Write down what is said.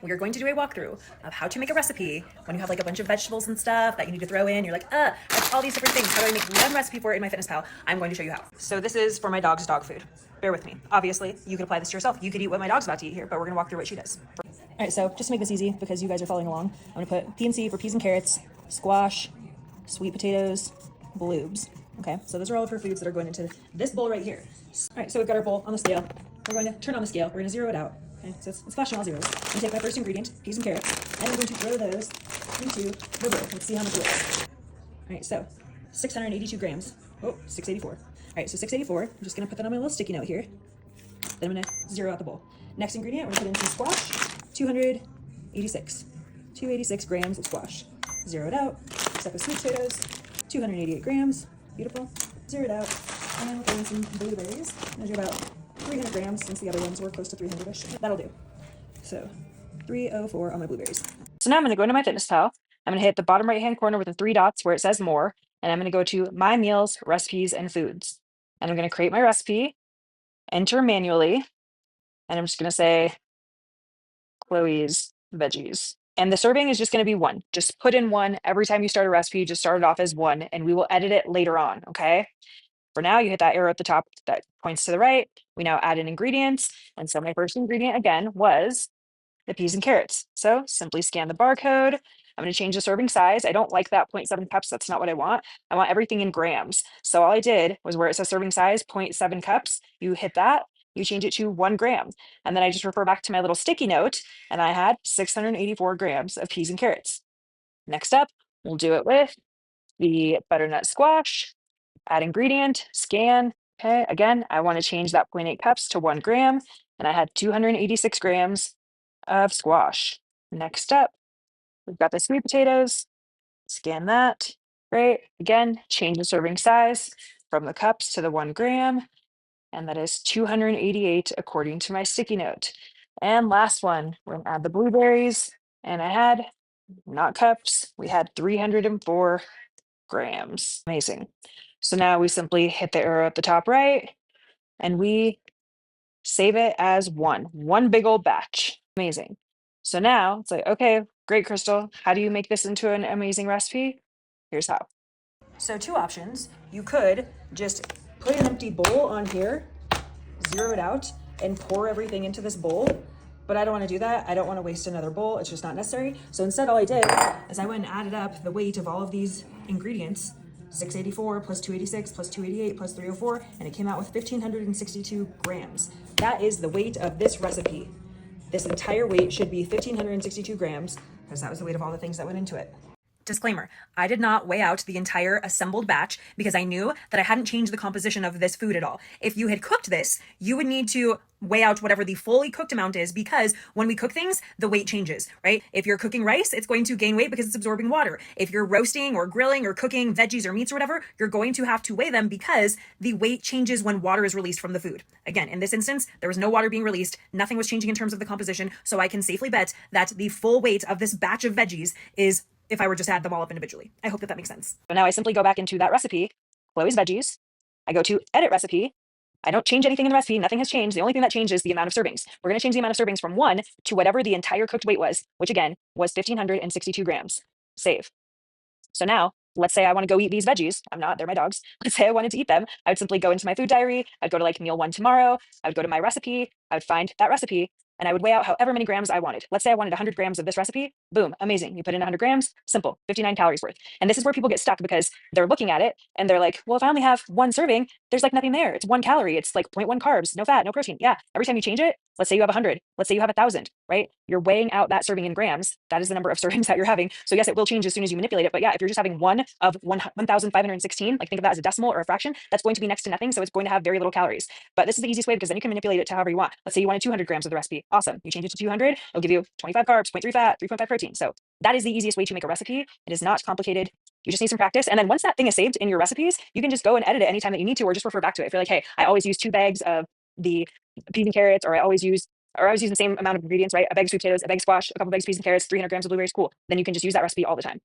we are going to do a walkthrough of how to make a recipe when you have like a bunch of vegetables and stuff that you need to throw in. You're like, I have all these different things. How do I make one recipe for it in MyFitnessPal? I'm going to show you how. So this is for my dog's dog food. Bear with me. Obviously, you could apply this to yourself. You could eat what my dog's about to eat here, but we're gonna walk through what she does. All right, so just to make this easy, because you guys are following along, I'm gonna put P&C for peas and carrots, squash, sweet potatoes, bloobs. Okay, so those are all of her foods that are going into this bowl right here. All right, so we've got our bowl on the scale. We're going to turn on the scale. We're going to zero it out. Okay, so it's flashing all zeros. I'm going to take my first ingredient, peas and carrots, and I'm going to throw those into the bowl. Let's see how much it is. All right, so 682 grams. Oh, 684. All right, so 684. I'm just going to put that on my little sticky note here. Then I'm going to zero out the bowl. Next ingredient, we're going to put in some squash, 286. 286 grams of squash. Zero it out. Next up is sweet potatoes, 288 grams. Beautiful. Zero it out. And then we'll throw in some blueberries. Measure about 300 grams since the other ones were close to 300-ish. That'll do. So 304 on my blueberries. So now I'm going to go into MyFitnessPal. I'm going to hit the bottom right-hand corner with the three dots where it says more. And I'm going to go to My Meals, Recipes, and Foods. And I'm going to create my recipe, enter manually, and I'm just going to say Chloe's veggies. And the serving is just going to be one. Just put in one every time you start a recipe. Just start it off as one, and we will edit it later on. Okay. For now, you hit that arrow at the top that points to the right. We now add in ingredients. And so my first ingredient again was the peas and carrots. So simply scan the barcode. I'm going to change the serving size. I don't like that 0.7 cups. That's not what I want. I want everything in grams. So all I did was where it says serving size 0.7 cups, you hit that, you change it to 1 gram. And then I just refer back to my little sticky note, and I had 684 grams of peas and carrots. Next up, we'll do it with the butternut squash. Add ingredient, scan. Okay, again, I want to change that 0.8 cups to 1 gram, and I had 286 grams of squash. Next up, we've got the sweet potatoes. Scan that. Great. Again, change the serving size from the cups to the 1 gram, and that is 288 according to my sticky note. And last one, we're gonna add the blueberries, and I had, not cups, we had 304 grams. Amazing. So now we simply hit the arrow at the top right, and we save it as one big old batch. Amazing. So now it's like, okay, great, Crystal. How do you make this into an amazing recipe? Here's how. So 2 options. You could just put an empty bowl on here, zero it out, and pour everything into this bowl. But I don't want to do that. I don't want to waste another bowl. It's just not necessary. So instead, all I did is I went and added up the weight of all of these ingredients, 684 plus 286 plus 288 plus 304, and it came out with 1,562 grams. That is the weight of this recipe. This entire weight should be 1,562 grams because that was the weight of all the things that went into it. Disclaimer, I did not weigh out the entire assembled batch because I knew that I hadn't changed the composition of this food at all. If you had cooked this, you would need to weigh out whatever the fully cooked amount is, because when we cook things, the weight changes, right? If you're cooking rice, it's going to gain weight because it's absorbing water. If you're roasting or grilling or cooking veggies or meats or whatever, you're going to have to weigh them because the weight changes when water is released from the food. Again, in this instance, there was no water being released. Nothing was changing in terms of the composition. So I can safely bet that the full weight of this batch of veggies is if I were just to add them all up individually. I hope that that makes sense. So now I simply go back into that recipe, Chloe's veggies. I go to edit recipe. I don't change anything in the recipe. Nothing has changed. The only thing that changed is the amount of servings. We're going to change the amount of servings from 1 to whatever the entire cooked weight was, which again was 1,562 grams. Save. So now, let's say I want to go eat these veggies. I'm not, they're my dogs. Let's say I wanted to eat them. I would simply go into my food diary. I'd go to like meal 1 tomorrow. I would go to my recipe. I would find that recipe, and I would weigh out however many grams I wanted. Let's say I wanted 100 grams of this recipe. Boom, amazing. You put in 100 grams, simple, 59 calories worth. And this is where people get stuck because they're looking at it and they're like, well, if I only have 1 serving, there's like nothing there. It's 1 calorie. It's like 0.1 carbs, no fat, no protein. Yeah, every time you change it, let's say you have 100, let's say you have 1,000, right? You're weighing out that serving in grams. That is the number of servings that you're having. So yes, it will change as soon as you manipulate it. But yeah, if you're just having 1 of 1,516, like think of that as a decimal or a fraction, that's going to be next to nothing. So it's going to have very little calories. But this is the easiest way because then you can manipulate it to however you want. Let's say you wanted 200 grams of the recipe. Awesome. You change it to 200. It'll give you 25 carbs, 0.3 fat, 3.5 protein. So that is the easiest way to make a recipe. It is not complicated. You just need some practice. And then once that thing is saved in your recipes, you can just go and edit it anytime that you need to, or just refer back to it. If you're like, hey, I always use 2 bags of the peas and carrots, or I always use the same amount of ingredients, right? A bag of sweet potatoes, a bag of squash, a couple bags of peas and carrots, 300 grams of blueberries. Cool. Then you can just use that recipe all the time.